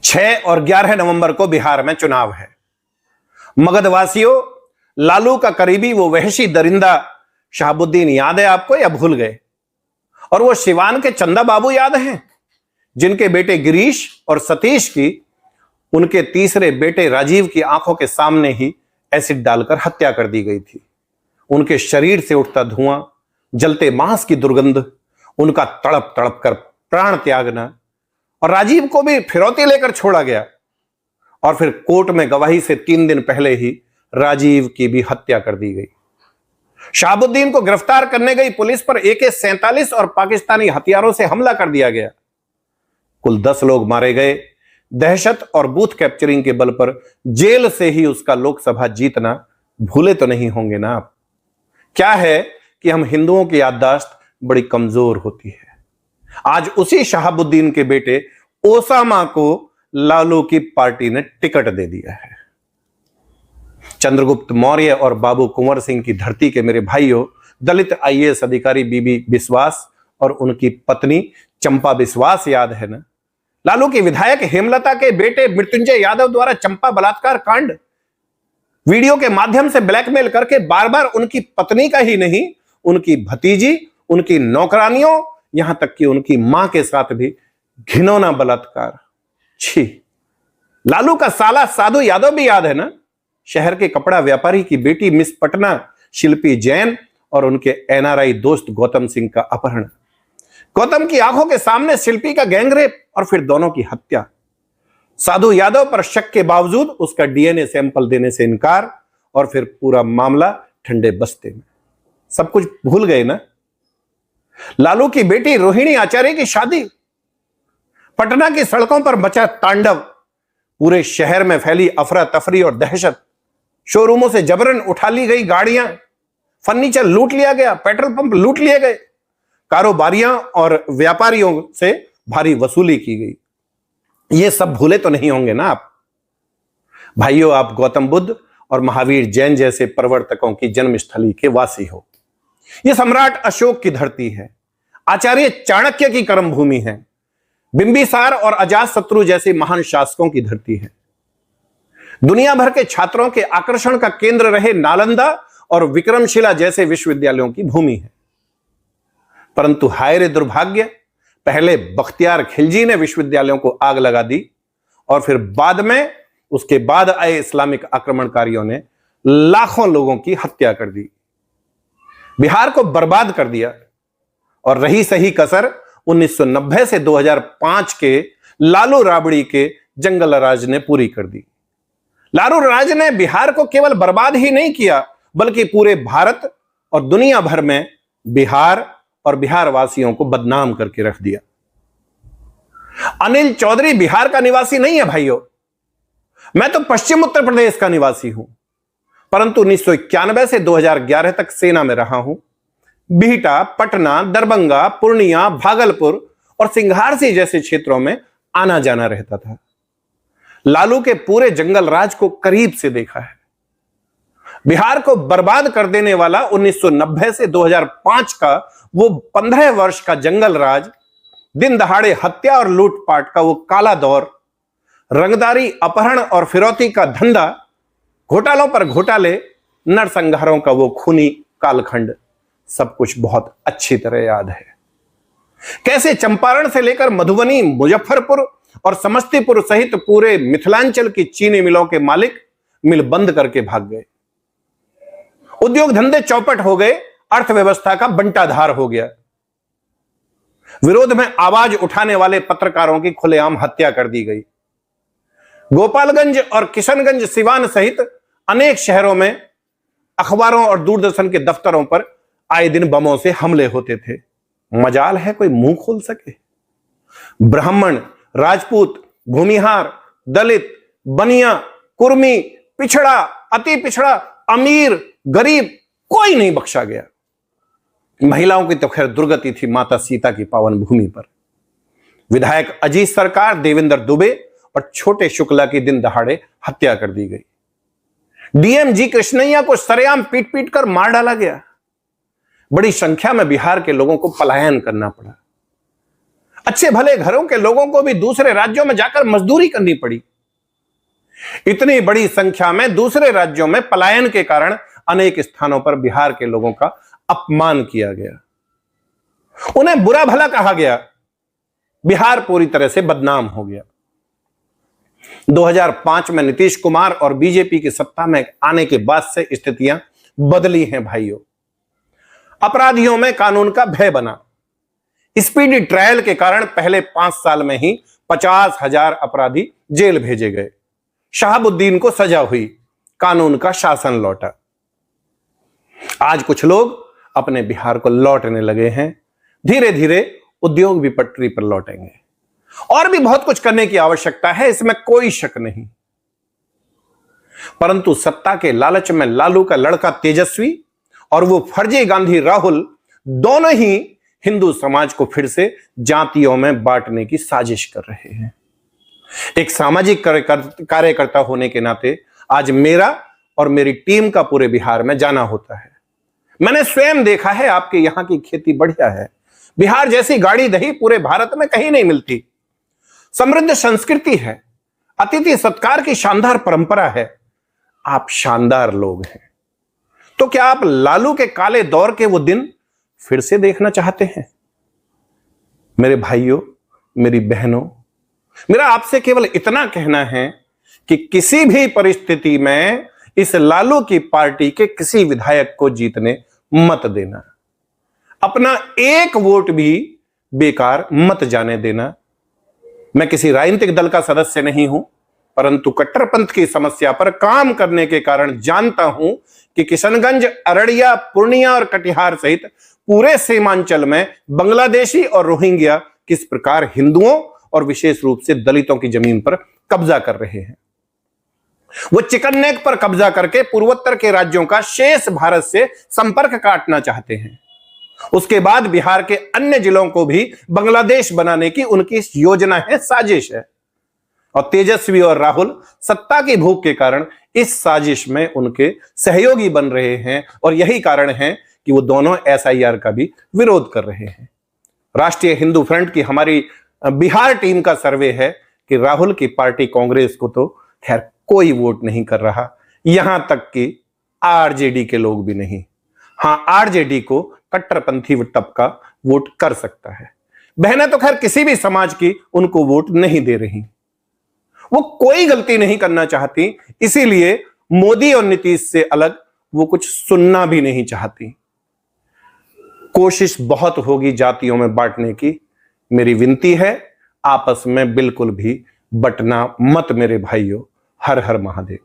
6 और 11 नवंबर को बिहार में चुनाव है। मगधवासियों, लालू का करीबी वो वहशी दरिंदा शहाबुद्दीन याद है आपको या भूल गए? और वो सिवान के चंदा बाबू याद हैं, जिनके बेटे गिरीश और सतीश की उनके तीसरे बेटे राजीव की आंखों के सामने ही एसिड डालकर हत्या कर दी गई थी। उनके शरीर से उठता धुआं, जलते मांस की दुर्गंध, उनका तड़प तड़प कर प्राण त्यागना, और राजीव को भी फिरौती लेकर छोड़ा गया, और फिर कोर्ट में गवाही से 3 दिन पहले ही राजीव की भी हत्या कर दी गई। शहाबुद्दीन को गिरफ्तार करने गई पुलिस पर AK-47 और पाकिस्तानी हथियारों से हमला कर दिया गया। कुल 10 लोग मारे गए। दहशत और बूथ कैप्चरिंग के बल पर जेल से ही उसका लोकसभा जीतना भूले तो नहीं होंगे ना आप? क्या है कि हम हिंदुओं की याददाश्त बड़ी कमजोर होती है। आज उसी शहाबुद्दीन के बेटे ओसामा को लालू की पार्टी ने टिकट दे दिया है। चंद्रगुप्त मौर्य और बाबू कुंवर सिंह की धरती के मेरे भाइयों, दलित IAS अधिकारी बीबी बिस्वास और उनकी पत्नी चंपा बिस्वास याद है ना? लालू की विधायक हेमलता के बेटे मृत्युंजय यादव द्वारा चंपा बलात्कार कांड वीडियो के माध्यम से ब्लैकमेल करके बार बार उनकी पत्नी का ही नहीं, उनकी भतीजी, उनकी नौकरानियों, यहां तक कि उनकी मां के साथ भी घिनौना बलात्कार। छी! लालू का साला साधु यादव भी याद है ना? शहर के कपड़ा व्यापारी की बेटी मिस पटना शिल्पी जैन और उनके NRI दोस्त गौतम सिंह का अपहरण, गौतम की आंखों के सामने शिल्पी का गैंगरेप और फिर दोनों की हत्या। साधु यादव पर शक के बावजूद उसका DNA सैंपल देने से इनकार, और फिर पूरा मामला ठंडे बस्ते में। सब कुछ भूल गए ना? लालू की बेटी रोहिणी आचार्य की शादी, पटना की सड़कों पर मचा तांडव, पूरे शहर में फैली अफरा तफरी और दहशत, शोरूमों से जबरन उठा ली गई गाड़ियां, फर्नीचर लूट लिया गया, पेट्रोल पंप लूट लिए गए, कारोबारियों और व्यापारियों से भारी वसूली की गई। ये सब भूले तो नहीं होंगे ना आप? भाइयों, आप गौतम बुद्ध और महावीर जैन जैसे प्रवर्तकों की जन्मस्थली के वासी हो। यह सम्राट अशोक की धरती है, आचार्य चाणक्य की कर्मभूमि है, बिंबिसार और अजातशत्रु जैसे महान शासकों की धरती है, दुनिया भर के छात्रों के आकर्षण का केंद्र रहे नालंदा और विक्रमशिला जैसे विश्वविद्यालयों की भूमि है। परंतु हाय रे दुर्भाग्य, पहले बख्तियार खिलजी ने विश्वविद्यालयों को आग लगा दी, और फिर बाद में उसके बाद आए इस्लामिक आक्रमणकारियों ने लाखों लोगों की हत्या कर दी, बिहार को बर्बाद कर दिया, और रही सही कसर 1990 से 2005 के लालू राबड़ी के जंगल राज ने पूरी कर दी। लालू राज ने बिहार को केवल बर्बाद ही नहीं किया, बल्कि पूरे भारत और दुनिया भर में बिहार और बिहार वासियों को बदनाम करके रख दिया। अनिल चौधरी बिहार का निवासी नहीं है भाइयों, मैं तो पश्चिम उत्तर प्रदेश का निवासी हूं, परंतु 1991 से 2011 तक सेना में रहा हूं। बिहटा, पटना, दरभंगा, पूर्णिया, भागलपुर और सिंघारसी जैसे क्षेत्रों में आना जाना रहता था। लालू के पूरे जंगल राज को करीब से देखा है। बिहार को बर्बाद कर देने वाला 1990 से 2005 का वो 15 वर्ष का जंगल राज, दिन दहाड़े हत्या और लूटपाट का वो काला दौर, रंगदारी, अपहरण और फिरौती का धंधा, घोटालों पर घोटाले, नरसंहारों का वो खूनी कालखंड, सब कुछ बहुत अच्छी तरह याद है। कैसे चंपारण से लेकर मधुबनी, मुजफ्फरपुर और समस्तीपुर सहित पूरे मिथिलांचल की चीनी मिलों के मालिक मिल बंद करके भाग गए, उद्योग धंधे चौपट हो गए, अर्थव्यवस्था का बंटाधार हो गया, विरोध में आवाज उठाने वाले पत्रकारों की खुलेआम हत्या कर दी गई। गोपालगंज और किशनगंज, सिवान सहित अनेक शहरों में अखबारों और दूरदर्शन के दफ्तरों पर आए दिन बमों से हमले होते थे। मजाल है कोई मुंह खोल सके? ब्राह्मण, राजपूत, भूमिहार, दलित, बनिया, कुर्मी, पिछड़ा, अति पिछड़ा, अमीर, गरीब, कोई नहीं बख्शा गया। महिलाओं की तो खैर दुर्गति थी माता सीता की पावन भूमि पर। विधायक अजीत सरकार, देवेंद्र दुबे और छोटे शुक्ला की दिन दहाड़े हत्या कर दी गई। DM जी कृष्णैया को सरेआम पीट पीट कर मार डाला गया। बड़ी संख्या में बिहार के लोगों को पलायन करना पड़ा। अच्छे भले घरों के लोगों को भी दूसरे राज्यों में जाकर मजदूरी करनी पड़ी। इतनी बड़ी संख्या में दूसरे राज्यों में पलायन के कारण अनेक स्थानों पर बिहार के लोगों का अपमान किया गया, उन्हें बुरा भला कहा गया, बिहार पूरी तरह से बदनाम हो गया। 2005 में नीतीश कुमार और बीजेपी की सत्ता में आने के बाद से स्थितियां बदली हैं भाइयों। अपराधियों में कानून का भय बना। स्पीडी ट्रायल के कारण पहले 5 साल में ही 50,000 अपराधी जेल भेजे गए। शहाबुद्दीन को सजा हुई, कानून का शासन लौटा। आज कुछ लोग अपने बिहार को लौटने लगे हैं। धीरे धीरे उद्योग भी पटरी पर लौटेंगे। और भी बहुत कुछ करने की आवश्यकता है, इसमें कोई शक नहीं। परंतु सत्ता के लालच में लालू का लड़का तेजस्वी और वो फर्जी गांधी राहुल दोनों ही हिंदू समाज को फिर से जातियों में बांटने की साजिश कर रहे हैं। एक सामाजिक कार्यकर्ता होने के नाते आज मेरा और मेरी टीम का पूरे बिहार में जाना होता है। मैंने स्वयं देखा है, आपके यहां की खेती बढ़िया है। बिहार जैसी गाड़ी दही पूरे भारत में कहीं नहीं मिलती। समृद्ध संस्कृति है, अतिथि सत्कार की शानदार परंपरा है। आप शानदार लोग हैं। तो क्या आप लालू के काले दौर के वो दिन फिर से देखना चाहते हैं? मेरे भाइयों, मेरी बहनों, मेरा आपसे केवल इतना कहना है कि किसी भी परिस्थिति में इस लालू की पार्टी के किसी विधायक को जीतने मत देना। अपना एक वोट भी बेकार मत जाने देना। मैं किसी राजनीतिक दल का सदस्य नहीं हूं, परंतु कट्टरपंथ की समस्या पर काम करने के कारण जानता हूं कि किशनगंज, अररिया, पूर्णिया और कटिहार सहित पूरे सीमांचल में बांग्लादेशी और रोहिंग्या किस प्रकार हिंदुओं और विशेष रूप से दलितों की जमीन पर कब्जा कर रहे हैं। वो चिकन नेक पर कब्जा करके पूर्वोत्तर के राज्यों का शेष भारत से संपर्क काटना चाहते हैं। उसके बाद बिहार के अन्य जिलों को भी बांग्लादेश बनाने की उनकी योजना है, साजिश है। और तेजस्वी और राहुल सत्ता की भूख के कारण इस साजिश में उनके सहयोगी बन रहे हैं और यही कारण है कि वो दोनों SIR का भी विरोध कर रहे हैं। राष्ट्रीय हिंदू फ्रंट की हमारी बिहार टीम का सर्वे है कि राहुल की पार्टी कांग्रेस को तो खैर कोई वोट नहीं कर रहा, यहां तक कि RJD के लोग भी नहीं। हां, RJD को कट्टरपंथी तबका वोट कर सकता है। बहनें तो खैर किसी भी समाज की उनको वोट नहीं दे रही। वो कोई गलती नहीं करना चाहती, इसीलिए मोदी और नीतीश से अलग वो कुछ सुनना भी नहीं चाहती। कोशिश बहुत होगी जातियों में बांटने की। मेरी विनती है, आपस में बिल्कुल भी बंटना मत मेरे भाइयों। हर हर महादेव।